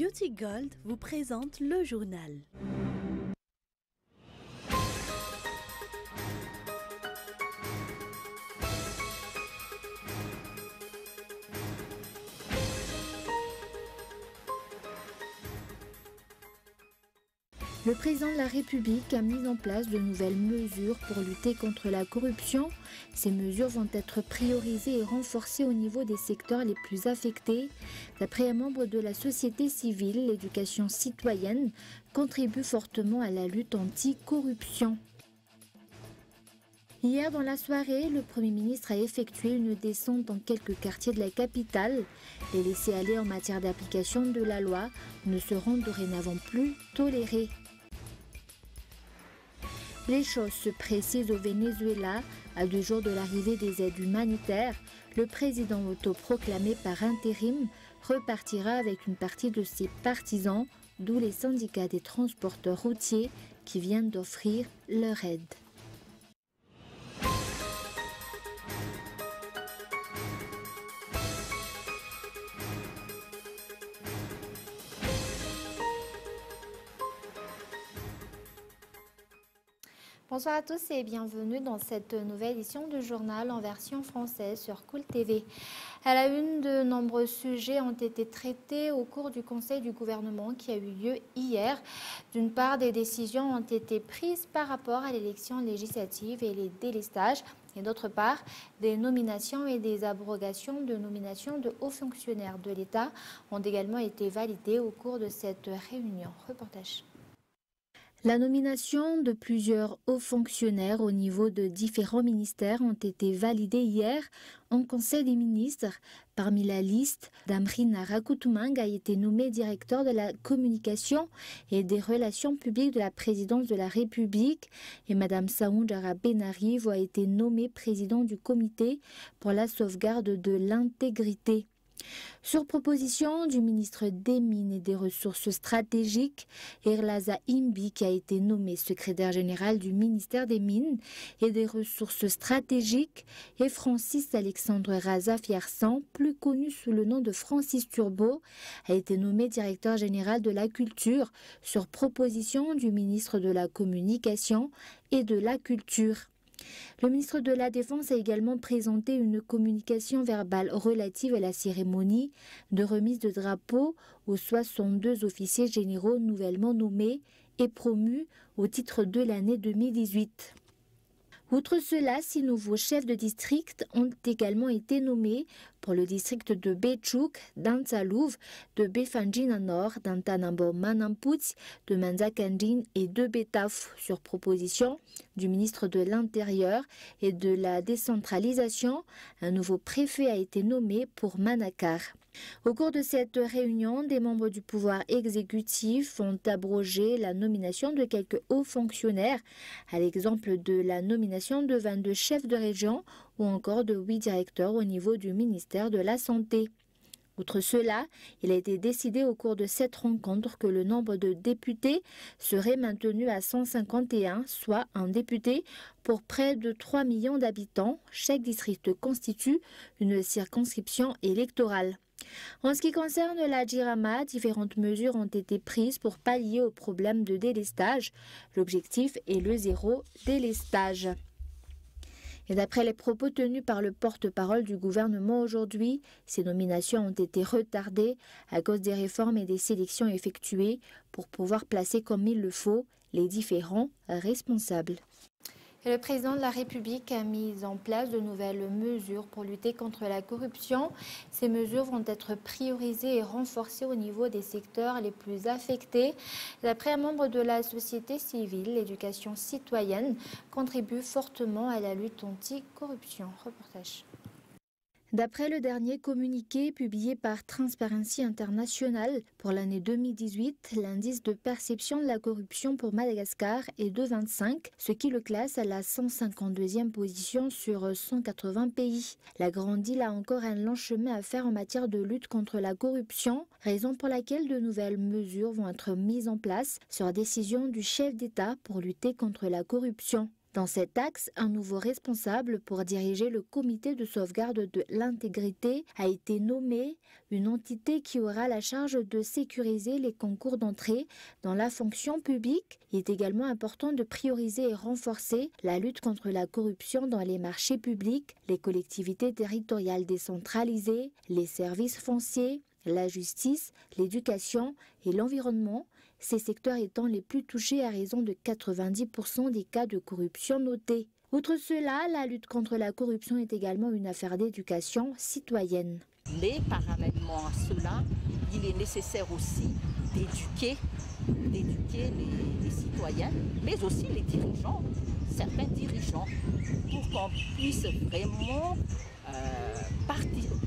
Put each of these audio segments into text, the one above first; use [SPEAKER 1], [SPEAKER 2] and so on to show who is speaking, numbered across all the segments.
[SPEAKER 1] Beauty Gold vous présente le journal.
[SPEAKER 2] Le président de la République a mis en place de nouvelles mesures pour lutter contre la corruption. Ces mesures vont être priorisées et renforcées au niveau des secteurs les plus affectés. D'après un membre de la société civile, l'éducation citoyenne contribue fortement à la lutte anti-corruption. Hier, dans la soirée, le Premier ministre a effectué une descente dans quelques quartiers de la capitale. Les laissés-aller en matière d'application de la loi ne seront dorénavant plus tolérés. Les choses se précisent au Venezuela. À 2 jours de l'arrivée des aides humanitaires, le président autoproclamé par intérim repartira avec une partie de ses partisans, d'où les syndicats des transporteurs routiers qui viennent d'offrir leur aide.
[SPEAKER 3] Bonsoir à tous et bienvenue dans cette nouvelle édition du journal en version française sur Cool TV. À la une, de nombreux sujets ont été traités au cours du Conseil du gouvernement qui a eu lieu hier. D'une part, des décisions ont été prises par rapport à l'élection législative et les délestages. Et d'autre part, des nominations et des abrogations de nominations de hauts fonctionnaires de l'État ont également été validées au cours de cette réunion. Reportage.
[SPEAKER 2] La nomination de plusieurs hauts fonctionnaires au niveau de différents ministères ont été validées hier en Conseil des ministres. Parmi la liste, Damrina Rakutumang a été nommé directeur de la communication et des relations publiques de la présidence de la République et Mme Saoundjara Benarive a été nommée président du comité pour la sauvegarde de l'intégrité. Sur proposition du ministre des Mines et des Ressources stratégiques, Erlaza Imbi, qui a été nommé secrétaire général du ministère des Mines et des Ressources stratégiques, et Francis Alexandre Raza-Fiersan, plus connu sous le nom de Francis Turbo, a été nommé directeur général de la culture sur proposition du ministre de la Communication et de la Culture. Le ministre de la Défense a également présenté une communication verbale relative à la cérémonie de remise de drapeau aux 62 officiers généraux nouvellement nommés et promus au titre de l'année 2018. Outre cela, 6 nouveaux chefs de district ont également été nommés pour le district de Béchouk, d'Antalouv, de Befanjin Nord, d'Antanambo Manamputs, de Manzakanjin et de Betaf sur proposition du ministre de l'Intérieur et de la décentralisation. Un nouveau préfet a été nommé pour Manakar. Au cours de cette réunion, des membres du pouvoir exécutif ont abrogé la nomination de quelques hauts fonctionnaires, à l'exemple de la nomination de 22 chefs de région ou encore de 8 directeurs au niveau du ministère de la Santé. Outre cela, il a été décidé au cours de cette rencontre que le nombre de députés serait maintenu à 151, soit un député pour près de 3 millions d'habitants. Chaque district constitue une circonscription électorale. En ce qui concerne la Jirama, différentes mesures ont été prises pour pallier au problème de délestage. L'objectif est le zéro délestage. Et d'après les propos tenus par le porte-parole du gouvernement aujourd'hui, ces nominations ont été retardées à cause des réformes et des sélections effectuées pour pouvoir placer comme il le faut les différents responsables.
[SPEAKER 3] Et le président de la République a mis en place de nouvelles mesures pour lutter contre la corruption. Ces mesures vont être priorisées et renforcées au niveau des secteurs les plus affectés. D'après un membre de la société civile, l'éducation citoyenne contribue fortement à la lutte anti-corruption. Reportage.
[SPEAKER 2] D'après le dernier communiqué publié par Transparency International pour l'année 2018, l'indice de perception de la corruption pour Madagascar est de 25, ce qui le classe à la 152e position sur 180 pays. La grande île a encore un long chemin à faire en matière de lutte contre la corruption, raison pour laquelle de nouvelles mesures vont être mises en place sur décision du chef d'État pour lutter contre la corruption. Dans cet axe, un nouveau responsable pour diriger le comité de sauvegarde de l'intégrité a été nommé, une entité qui aura la charge de sécuriser les concours d'entrée dans la fonction publique. Il est également important de prioriser et renforcer la lutte contre la corruption dans les marchés publics, les collectivités territoriales décentralisées, les services fonciers, la justice, l'éducation et l'environnement, ces secteurs étant les plus touchés à raison de 90% des cas de corruption notés. Outre cela, la lutte contre la corruption est également une affaire d'éducation citoyenne.
[SPEAKER 4] Mais parallèlement à cela, il est nécessaire aussi d'éduquer les citoyens, mais aussi les dirigeants, certains dirigeants, pour qu'on puisse vraiment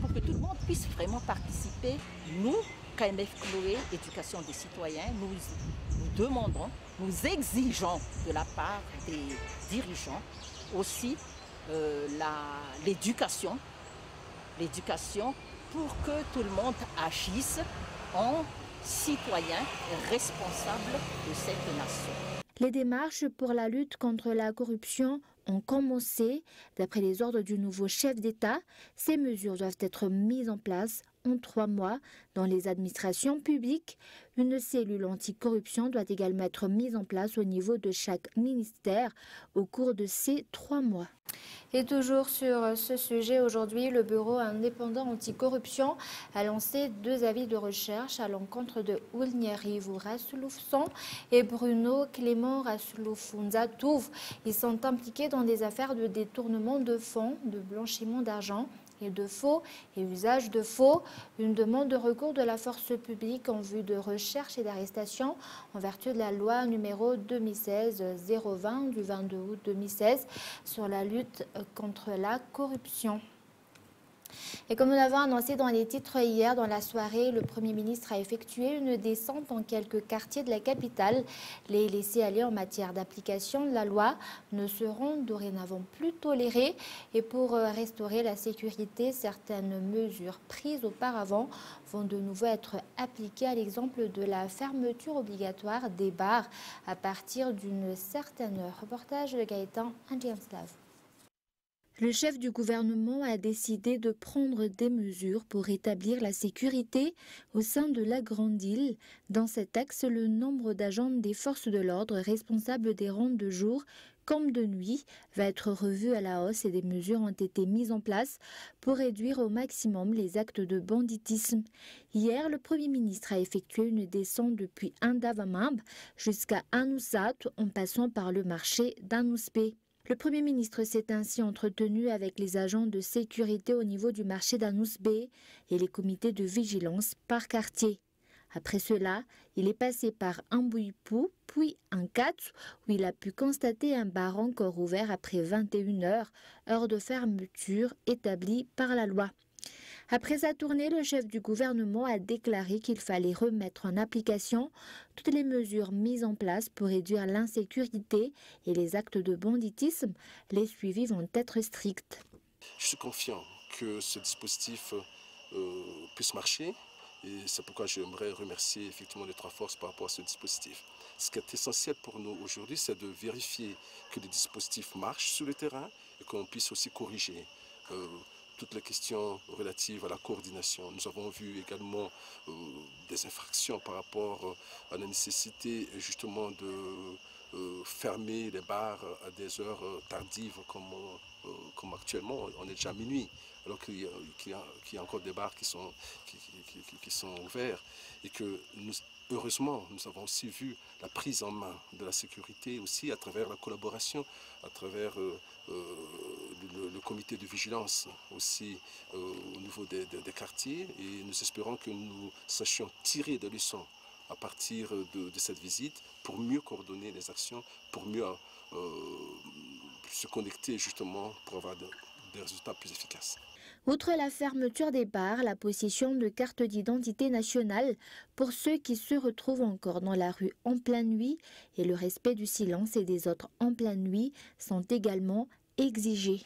[SPEAKER 4] pour que tout le monde puisse vraiment participer. Nous, KMF Chloé, Éducation des citoyens, nous demandons, nous exigeons de la part des dirigeants aussi l'éducation pour que tout le monde agisse en citoyen responsable de cette nation.
[SPEAKER 2] Les démarches pour la lutte contre la corruption ont commencé. D'après les ordres du nouveau chef d'État, ces mesures doivent être mises en place en 3 mois dans les administrations publiques. Une cellule anticorruption doit également être mise en place au niveau de chaque ministère au cours de ces 3 mois.
[SPEAKER 3] Et toujours sur ce sujet, aujourd'hui, le Bureau indépendant anticorruption a lancé 2 avis de recherche à l'encontre de Oulnyarivou Rasouloufson et Bruno Clément Rasouloufounzatouf. Ils sont impliqués dans des affaires de détournement de fonds, de blanchiment d'argent et de faux et usage de faux. Une demande de recours de la force publique en vue de recherche et d'arrestation en vertu de la loi numéro 2016-020 du 22 août 2016 sur la lutte contre la corruption. Et comme nous l'avons annoncé dans les titres hier, dans la soirée, le Premier ministre a effectué une descente dans quelques quartiers de la capitale. Les laissés-aller en matière d'application de la loi ne seront dorénavant plus tolérés. Et pour restaurer la sécurité, certaines mesures prises auparavant vont de nouveau être appliquées, à l'exemple de la fermeture obligatoire des bars à partir d'une certaine heure. Reportage de Gaëtan Andriamslav.
[SPEAKER 2] Le chef du gouvernement a décidé de prendre des mesures pour rétablir la sécurité au sein de la Grande Île. Dans cet axe, le nombre d'agents des forces de l'ordre responsables des rondes de jour comme de nuit va être revu à la hausse et des mesures ont été mises en place pour réduire au maximum les actes de banditisme. Hier, le Premier ministre a effectué une descente depuis Indavamamb jusqu'à Anoussat en passant par le marché d'Anouspé. Le Premier ministre s'est ainsi entretenu avec les agents de sécurité au niveau du marché d'Anouspé et les comités de vigilance par quartier. Après cela, il est passé par Ambouipou, puis Ankatsu, où il a pu constater un bar encore ouvert après 21 heures, heure de fermeture établie par la loi. Après sa tournée, le chef du gouvernement a déclaré qu'il fallait remettre en application toutes les mesures mises en place pour réduire l'insécurité et les actes de banditisme. Les suivis vont être stricts.
[SPEAKER 5] Je suis confiant que ce dispositif puisse marcher et c'est pourquoi j'aimerais remercier effectivement les 3 forces par rapport à ce dispositif. Ce qui est essentiel pour nous aujourd'hui, c'est de vérifier que les dispositifs marchent sur le terrain et qu'on puisse aussi corriger toutes les questions relatives à la coordination. Nous avons vu également des infractions par rapport à la nécessité justement de fermer les bars à des heures tardives comme actuellement. On est déjà à minuit, alors qu'il y a encore des bars qui sont ouverts et que heureusement, nous avons aussi vu la prise en main de la sécurité aussi à travers la collaboration, à travers le comité de vigilance aussi au niveau des quartiers. Et nous espérons que nous sachions tirer des leçons à partir de cette visite pour mieux coordonner les actions, pour mieux se connecter justement pour avoir des résultats plus efficaces.
[SPEAKER 2] Outre la fermeture des bars, la possession de cartes d'identité nationale pour ceux qui se retrouvent encore dans la rue en pleine nuit et le respect du silence et des autres en pleine nuit sont également exigés.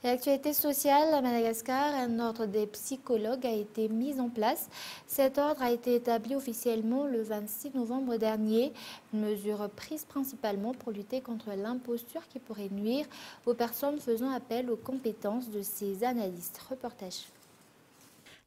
[SPEAKER 3] L'actualité sociale à Madagascar, un ordre des psychologues a été mis en place. Cet ordre a été établi officiellement le 26 novembre dernier, une mesure prise principalement pour lutter contre l'imposture qui pourrait nuire aux personnes faisant appel aux compétences de ces analystes. Reportage.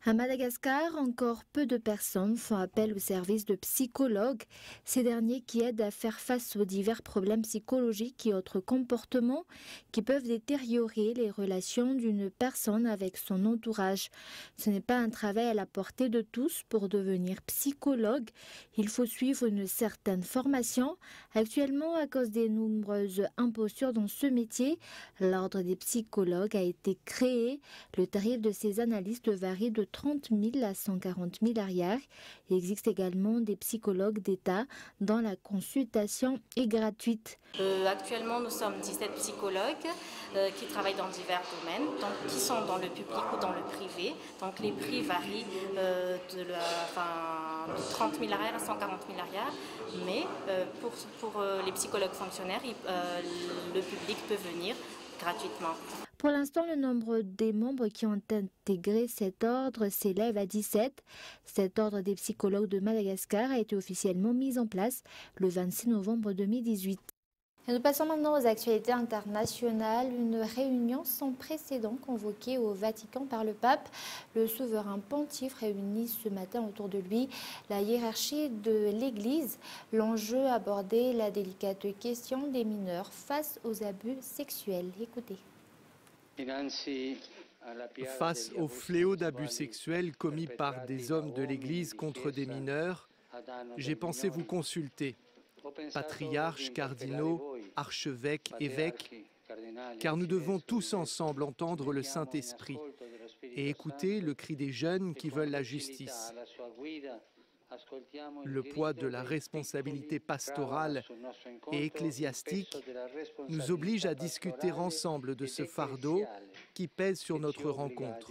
[SPEAKER 2] À Madagascar, encore peu de personnes font appel au service de psychologues, ces derniers qui aident à faire face aux divers problèmes psychologiques et autres comportements qui peuvent détériorer les relations d'une personne avec son entourage. Ce n'est pas un travail à la portée de tous pour devenir psychologue. Il faut suivre une certaine formation. Actuellement, à cause des nombreuses impostures dans ce métier, l'ordre des psychologues a été créé. Le tarif de ces analystes varie de 30 000 à 140 000 arrières. Il existe également des psychologues d'État dont la consultation est gratuite.
[SPEAKER 6] Actuellement, nous sommes 17 psychologues qui travaillent dans divers domaines, donc, qui sont dans le public ou dans le privé. Donc les prix varient de 30 000 arrières à 140 000 arrières. Mais pour les psychologues fonctionnaires, le public peut venir gratuitement.
[SPEAKER 2] Pour l'instant, le nombre des membres qui ont intégré cet ordre s'élève à 17. Cet ordre des psychologues de Madagascar a été officiellement mis en place le 26 novembre 2018.
[SPEAKER 3] Et nous passons maintenant aux actualités internationales. Une réunion sans précédent convoquée au Vatican par le pape. Le souverain pontife réunit ce matin autour de lui la hiérarchie de l'Église. L'enjeu abordait la délicate question des mineurs face aux abus sexuels. Écoutez.
[SPEAKER 7] Face au fléau d'abus sexuels commis par des hommes de l'Église contre des mineurs, j'ai pensé vous consulter, patriarches, cardinaux, archevêques, évêques, car nous devons tous ensemble entendre le Saint-Esprit et écouter le cri des jeunes qui veulent la justice. Le poids de la responsabilité pastorale et ecclésiastique nous oblige à discuter ensemble de ce fardeau qui pèse sur notre rencontre.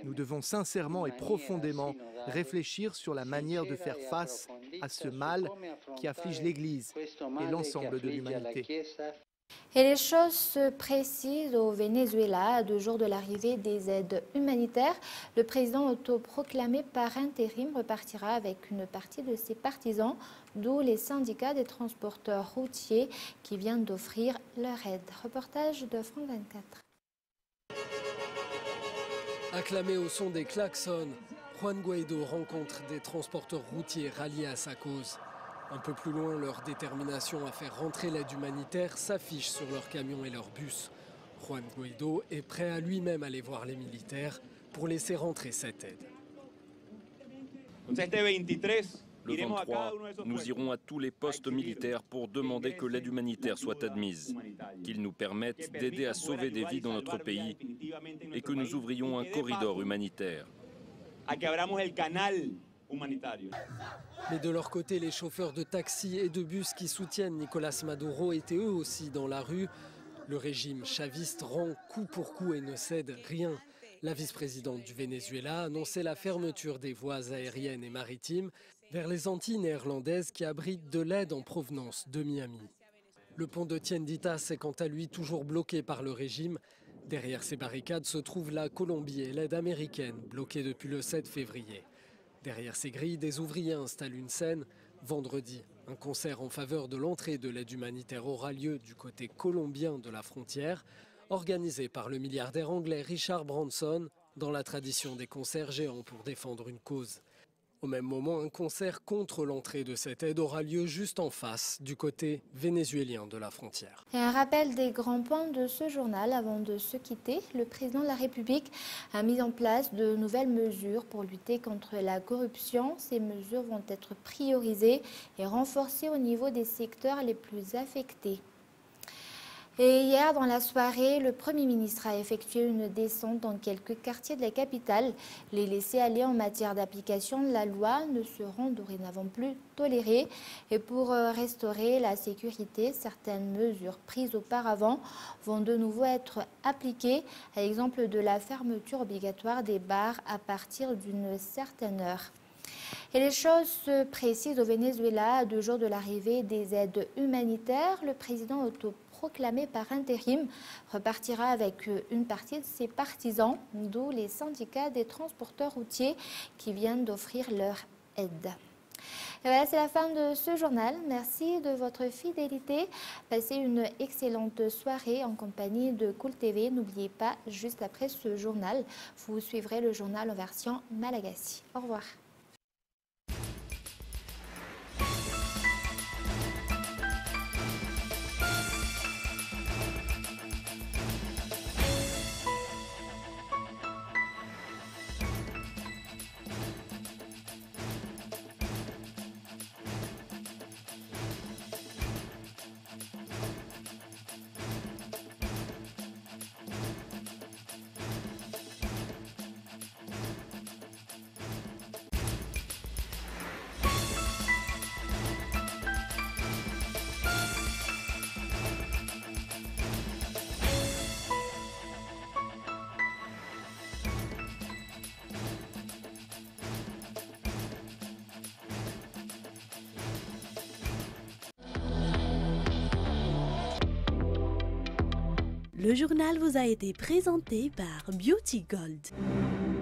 [SPEAKER 7] Nous devons sincèrement et profondément réfléchir sur la manière de faire face à ce mal qui afflige l'Église et l'ensemble de l'humanité.
[SPEAKER 3] Et les choses se précisent au Venezuela, à 2 jours de l'arrivée des aides humanitaires. Le président autoproclamé par intérim repartira avec une partie de ses partisans, d'où les syndicats des transporteurs routiers qui viennent d'offrir leur aide. Reportage de France 24.
[SPEAKER 8] Acclamé au son des klaxons, Juan Guaidó rencontre des transporteurs routiers ralliés à sa cause. Un peu plus loin, leur détermination à faire rentrer l'aide humanitaire s'affiche sur leurs camions et leurs bus. Juan Guaidó est prêt à lui-même aller voir les militaires pour laisser rentrer cette aide.
[SPEAKER 9] Le 23, nous irons à tous les postes militaires pour demander que l'aide humanitaire soit admise, qu'ils nous permettent d'aider à sauver des vies dans notre pays et que nous ouvrions un corridor humanitaire.
[SPEAKER 8] Mais de leur côté, les chauffeurs de taxi et de bus qui soutiennent Nicolás Maduro étaient eux aussi dans la rue. Le régime chaviste rend coup pour coup et ne cède rien. La vice-présidente du Venezuela a annoncé la fermeture des voies aériennes et maritimes vers les Antilles néerlandaises qui abritent de l'aide en provenance de Miami. Le pont de Tienditas est quant à lui toujours bloqué par le régime. Derrière ces barricades se trouve la Colombie et l'aide américaine, bloquée depuis le 7 février. Derrière ces grilles, des ouvriers installent une scène. Vendredi, un concert en faveur de l'entrée de l'aide humanitaire aura lieu du côté colombien de la frontière, organisé par le milliardaire anglais Richard Branson, dans la tradition des concerts géants pour défendre une cause. Au même moment, un concert contre l'entrée de cette aide aura lieu juste en face, du côté vénézuélien de la frontière.
[SPEAKER 3] Et un rappel des grands points de ce journal avant de se quitter. Le président de la République a mis en place de nouvelles mesures pour lutter contre la corruption. Ces mesures vont être priorisées et renforcées au niveau des secteurs les plus affectés. Et hier, dans la soirée, le Premier ministre a effectué une descente dans quelques quartiers de la capitale. Les laissés-aller en matière d'application de la loi ne seront dorénavant plus tolérés. Et pour restaurer la sécurité, certaines mesures prises auparavant vont de nouveau être appliquées, à l'exemple de la fermeture obligatoire des bars à partir d'une certaine heure. Et les choses se précisent au Venezuela à 2 jours de l'arrivée des aides humanitaires. Le président autoproclamé proclamé par intérim, repartira avec une partie de ses partisans, d'où les syndicats des transporteurs routiers qui viennent d'offrir leur aide. Et voilà, c'est la fin de ce journal. Merci de votre fidélité. Passez une excellente soirée en compagnie de Cool TV. N'oubliez pas, juste après ce journal, vous suivrez le journal en version malagasy. Au revoir.
[SPEAKER 1] Le journal vous a été présenté par Beauty Gold.